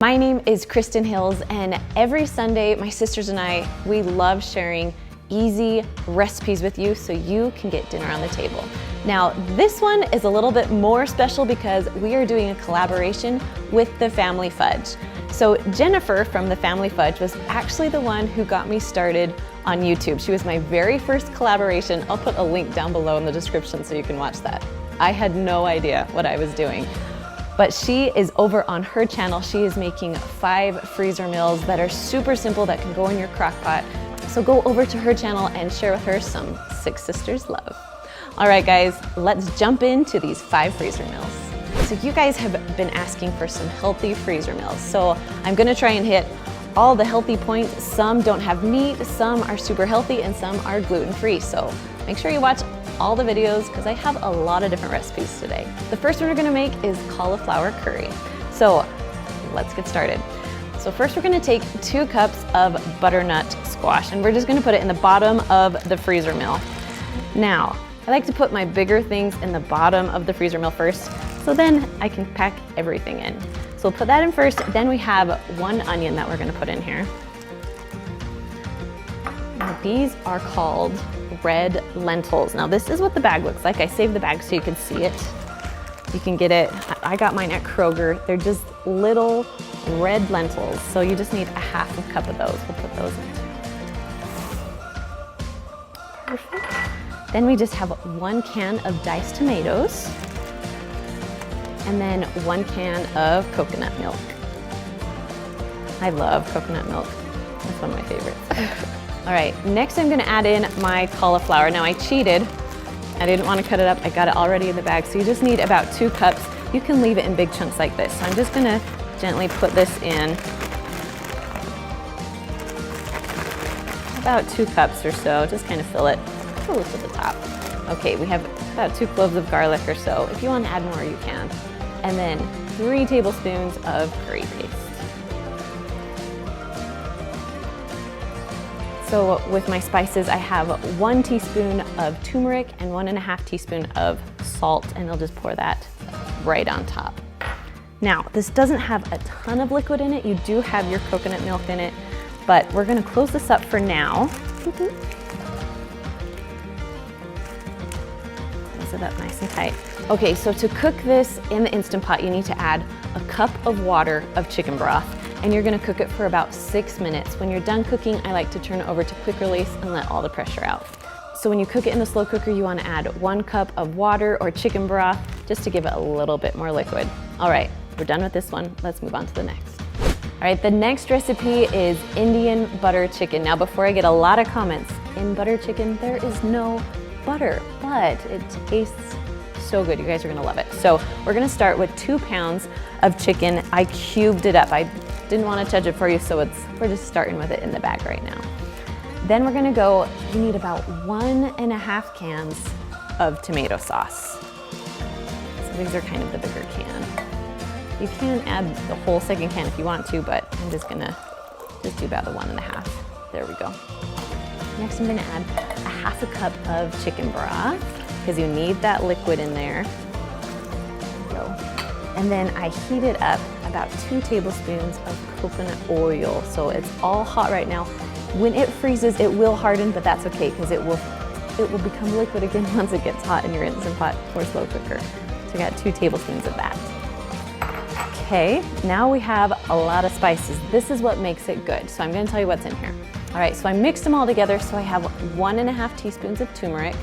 My name is Kristen Hills, and every Sunday, my sisters and I, we love sharing easy recipes with you so you can get dinner on the table. Now, this one is a little bit more special because we are doing a collaboration with the Family Fudge. So Jennifer from the Family Fudge was actually the one who got me started on YouTube. She was my very first collaboration. I'll put a link down below in the description so you can watch that. I had no idea what I was doing. But she is over on her channel. She is making 5 freezer meals that are super simple that can go in your crock pot. So go over to her channel and share with her some Six Sisters love. All right, guys, let's jump into these 5 freezer meals. So you guys have been asking for some healthy freezer meals. So I'm gonna try and hit all the healthy points. Some don't have meat, some are super healthy, and some are gluten-free. So make sure you watch all the videos because I have a lot of different recipes today. The first one we're gonna make is cauliflower curry. So let's get started. So first we're gonna take 2 cups of butternut squash, and we're just gonna put it in the bottom of the freezer meal. Now, I like to put my bigger things in the bottom of the freezer meal first, so then I can pack everything in. So we'll put that in first, then we have 1 onion that we're gonna put in here. Now, these are called red lentils. Now this is what the bag looks like. I saved the bag so you can see it. You can get it, I got mine at Kroger. They're just little red lentils. So you just need a half a cup of those. We'll put those in. Perfect. Then we just have 1 can of diced tomatoes. And then 1 can of coconut milk. I love coconut milk. That's one of my favorites. All right, next I'm gonna add in my cauliflower. Now I cheated. I didn't wanna cut it up. I got it already in the bag. So you just need about 2 cups. You can leave it in big chunks like this. So I'm just gonna gently put this in. About 2 cups or so, just kind of fill it close to the top. Okay, we have about 2 cloves of garlic or so. If you wanna add more, you can. And then 3 tablespoons of curry paste. So with my spices, I have 1 teaspoon of turmeric and 1.5 teaspoon of salt, and I'll just pour that right on top. Now, this doesn't have a ton of liquid in it. You do have your coconut milk in it, but we're gonna close this up for now. Close it up nice and tight. Okay, so to cook this in the Instant Pot, you need to add a cup of water of chicken broth, and you're gonna cook it for about 6 minutes. When you're done cooking, I like to turn it over to quick release and let all the pressure out. So when you cook it in the slow cooker, you wanna add 1 cup of water or chicken broth just to give it a little bit more liquid. All right, we're done with this one. Let's move on to the next. All right, the next recipe is Indian butter chicken. Now, before I get a lot of comments, in butter chicken, there is no butter, but it tastes so good. You guys are gonna love it. So we're gonna start with 2 pounds of chicken. I cubed it up. I didn't want to touch it for you, so we're just starting with it in the bag right now. Then we're gonna go, you need about 1.5 cans of tomato sauce. So these are kind of the bigger can. You can add the whole 2nd can if you want to, but I'm just gonna do about the 1.5. There we go. Next I'm gonna add a half a cup of chicken broth because you need that liquid in there. There we go. And then I heat it up about 2 tablespoons of coconut oil. So it's all hot right now. When it freezes, it will harden, but that's okay because it will become liquid again once it gets hot in your Instant Pot or slow cooker. So I got 2 tablespoons of that. Okay, now we have a lot of spices. This is what makes it good. So I'm gonna tell you what's in here. All right, so I mixed them all together. So I have 1.5 teaspoons of turmeric,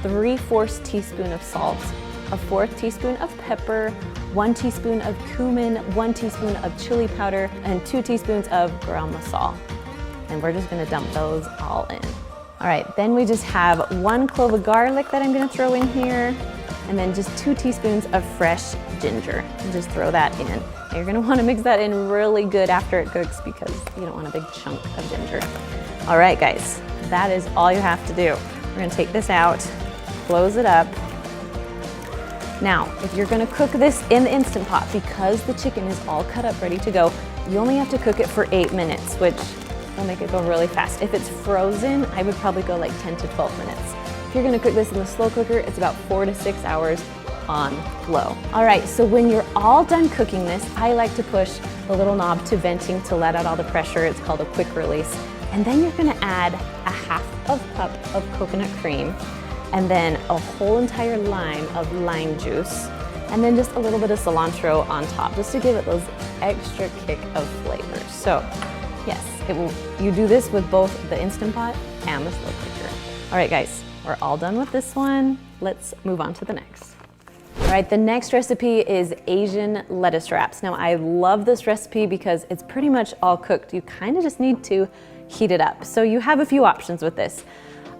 3/4 teaspoon of salt, a 1/4 teaspoon of pepper, 1 teaspoon of cumin, 1 teaspoon of chili powder, and 2 teaspoons of garam masala. And we're just gonna dump those all in. All right, then we just have 1 clove of garlic that I'm gonna throw in here, and then just 2 teaspoons of fresh ginger. And just throw that in. And you're gonna wanna mix that in really good after it cooks because you don't want a big chunk of ginger. All right, guys, that is all you have to do. We're gonna take this out, close it up. Now, if you're gonna cook this in the Instant Pot, because the chicken is all cut up, ready to go, you only have to cook it for 8 minutes, which will make it go really fast. If it's frozen, I would probably go like 10 to 12 minutes. If you're gonna cook this in the slow cooker, it's about 4 to 6 hours. on low. All right, so when you're all done cooking this, I like to push the little knob to venting to let out all the pressure. It's called a quick release. And then you're gonna add a half of cup of coconut cream, and then a whole entire lime of lime juice, and then just a little bit of cilantro on top, just to give it those extra kick of flavor. So yes, you do this with both the Instant Pot and the slow cooker. All right guys, we're all done with this one. Let's move on to the next. All right, the next recipe is Asian lettuce wraps. Now I love this recipe because it's pretty much all cooked. You kind of just need to heat it up. So you have a few options with this.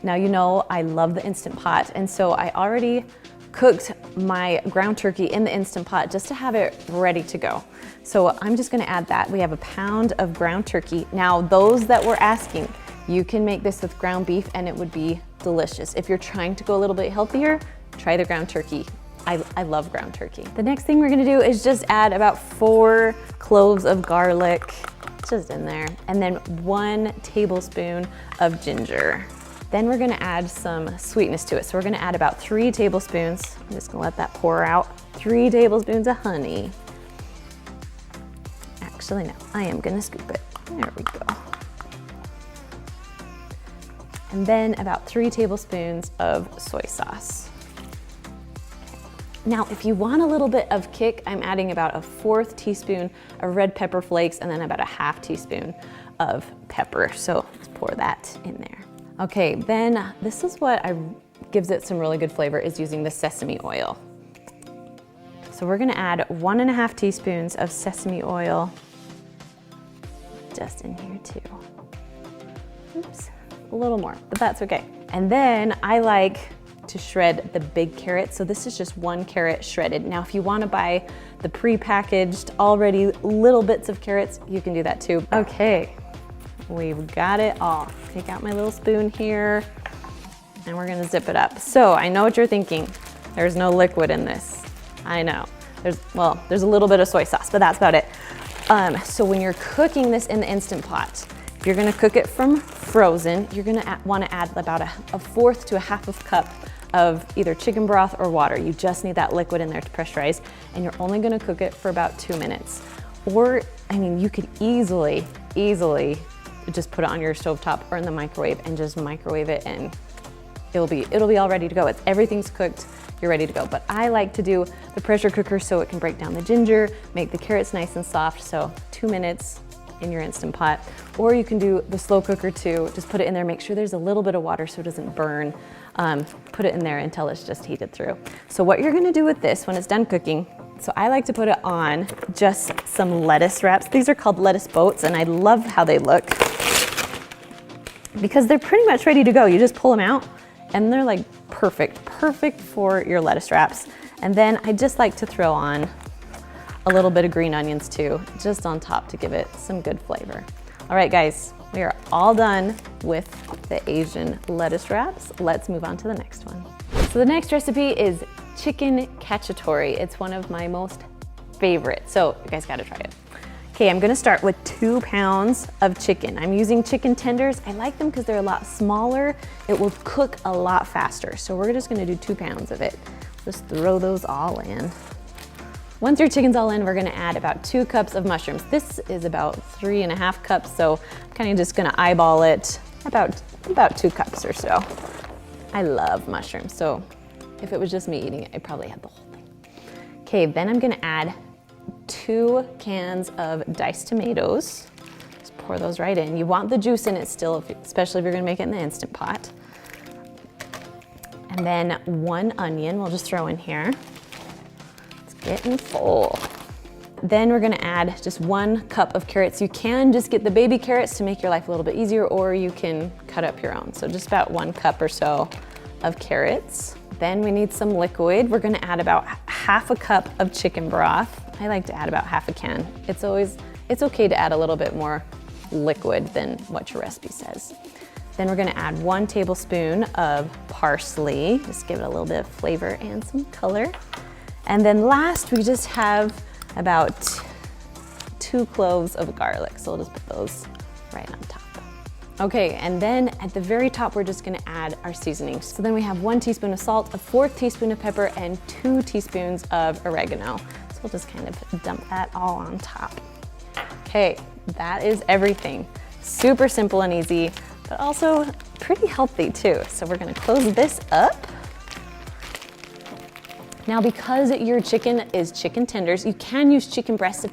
Now you know I love the Instant Pot, and so I already cooked my ground turkey in the Instant Pot just to have it ready to go. So I'm just gonna add that. We have a pound of ground turkey. Now those that were asking, you can make this with ground beef and it would be delicious. If you're trying to go a little bit healthier, try the ground turkey. I love ground turkey. The next thing we're gonna do is just add about 4 cloves of garlic, just in there, and then 1 tablespoon of ginger. Then we're gonna add some sweetness to it. So we're gonna add about 3 tablespoons. I'm just gonna let that pour out. 3 tablespoons of honey. Actually, no, I am gonna scoop it. There we go. And then about 3 tablespoons of soy sauce. Now, if you want a little bit of kick, I'm adding about a 1/4 teaspoon of red pepper flakes and then about a 1/2 teaspoon of pepper. So let's pour that in there. Okay, then this is what gives it some really good flavor, is using the sesame oil. So we're gonna add 1.5 teaspoons of sesame oil just in here too. Oops, a little more, but that's okay. And then I like to shred the big carrot. So this is just 1 carrot shredded. Now, if you wanna buy the pre-packaged already little bits of carrots, you can do that too. Okay, we've got it all. Take out my little spoon here and we're gonna zip it up. So I know what you're thinking. There's no liquid in this. I know. There's a little bit of soy sauce, but that's about it. So when you're cooking this in the Instant Pot, if you're gonna cook it from frozen, you're gonna wanna add about a 1/4 to a 1/2 cup of either chicken broth or water. You just need that liquid in there to pressurize, and you're only gonna cook it for about 2 minutes. Or, I mean, you could easily just put it on your stovetop or in the microwave and just microwave it, and it'll be all ready to go. Everything's cooked, you're ready to go. But I like to do the pressure cooker so it can break down the ginger, make the carrots nice and soft. So 2 minutes in your Instant Pot. Or you can do the slow cooker too. Just put it in there, make sure there's a little bit of water so it doesn't burn. Put it in there until it's just heated through. So what you're gonna do with this when it's done cooking, so I like to put it on just some lettuce wraps. These are called lettuce boats, and I love how they look because they're pretty much ready to go. You just pull them out and they're like perfect for your lettuce wraps. And then I just like to throw on a little bit of green onions too, just on top to give it some good flavor. All right, guys, we are all done with the Asian lettuce wraps. Let's move on to the next one. So the next recipe is chicken cacciatore. It's one of my most favorite, so you guys gotta try it. Okay, I'm gonna start with 2 pounds of chicken. I'm using chicken tenders. I like them because they're a lot smaller. It will cook a lot faster. So we're just gonna do 2 pounds of it. Just throw those all in. Once your chicken's all in, we're gonna add about 2 cups of mushrooms. This is about 3.5 cups, so I'm kinda just gonna eyeball it, about 2 cups or so. I love mushrooms, so if it was just me eating it, I'd probably have the whole thing. Okay, then I'm gonna add 2 cans of diced tomatoes. Just pour those right in. You want the juice in it still, especially if you're gonna make it in the Instant Pot. And then 1 onion we'll just throw in here. It's getting full. Then we're gonna add just 1 cup of carrots. You can just get the baby carrots to make your life a little bit easier, or you can cut up your own. So just about 1 cup or so of carrots. Then we need some liquid. We're gonna add about 1/2 cup of chicken broth. I like to add about 1/2 can. It's okay to add a little bit more liquid than what your recipe says. Then we're gonna add 1 tablespoon of parsley. Just give it a little bit of flavor and some color. And then last, we just have about 2 cloves of garlic. So we'll just put those right on top. Okay, and then at the very top, we're just gonna add our seasonings. So then we have 1 teaspoon of salt, a 1/4 teaspoon of pepper, and 2 teaspoons of oregano. So we'll just kind of dump that all on top. Okay, that is everything. Super simple and easy, but also pretty healthy too. So we're gonna close this up. Now, because your chicken is chicken tenders, you can use chicken breast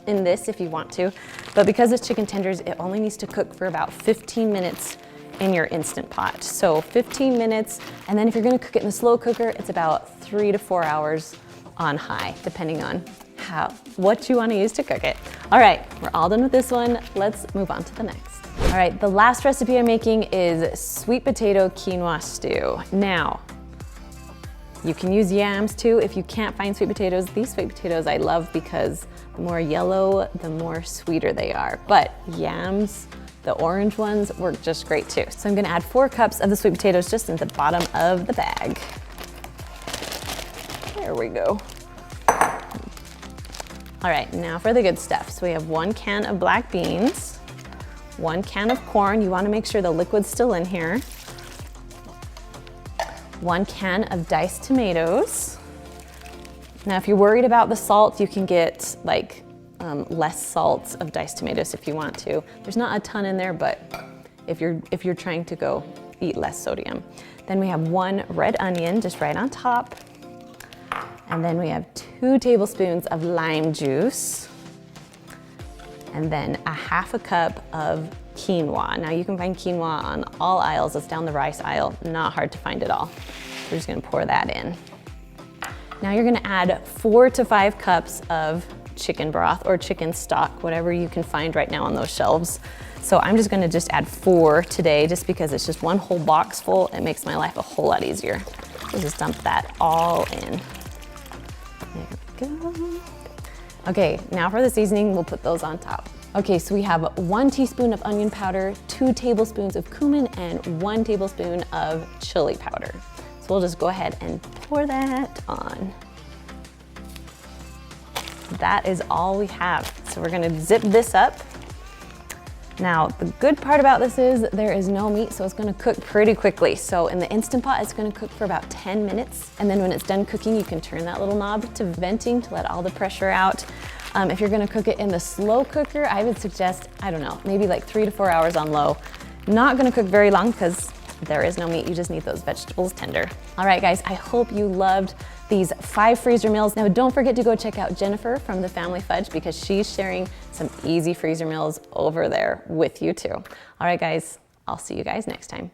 in this if you want to, but because it's chicken tenders, it only needs to cook for about 15 minutes in your Instant Pot. So 15 minutes, and then if you're gonna cook it in the slow cooker, it's about 3 to 4 hours on high, depending on what you wanna use to cook it. All right, we're all done with this one. Let's move on to the next. All right, the last recipe I'm making is sweet potato quinoa stew. Now, you can use yams too if you can't find sweet potatoes. These sweet potatoes I love because the more yellow, the more sweeter they are. But yams, the orange ones, work just great too. So I'm gonna add 4 cups of the sweet potatoes just in the bottom of the bag. There we go. All right, now for the good stuff. So we have 1 can of black beans, 1 can of corn. You wanna make sure the liquid's still in here. 1 can of diced tomatoes. Now, if you're worried about the salt, you can get like less salt of diced tomatoes if you want to. There's not a ton in there, but if you're trying to go eat less sodium. Then we have 1 red onion just right on top. And then we have 2 tablespoons of lime juice. And then a 1/2 cup of quinoa. Now you can find quinoa on all aisles. It's down the rice aisle, not hard to find at all. We're just gonna pour that in. Now you're gonna add 4 to 5 cups of chicken broth or chicken stock, whatever you can find right now on those shelves. So I'm just gonna add 4 today just because it's just 1 whole box full. It makes my life a whole lot easier. We'll just dump that all in. There we go. Okay, now for the seasoning, we'll put those on top. Okay, so we have 1 teaspoon of onion powder, 2 tablespoons of cumin, and 1 tablespoon of chili powder. So we'll just go ahead and pour that on. That is all we have. So we're gonna zip this up. Now, the good part about this is there is no meat, so it's gonna cook pretty quickly. So in the Instant Pot, it's gonna cook for about 10 minutes. And then when it's done cooking, you can turn that little knob to venting to let all the pressure out. If you're gonna cook it in the slow cooker, I would suggest, I don't know, maybe like 3 to 4 hours on low. Not gonna cook very long because there is no meat, you just need those vegetables tender. All right, guys, I hope you loved these 5 freezer meals. Now, don't forget to go check out Jennifer from the Family Fudge because she's sharing some easy freezer meals over there with you too. All right, guys, I'll see you guys next time.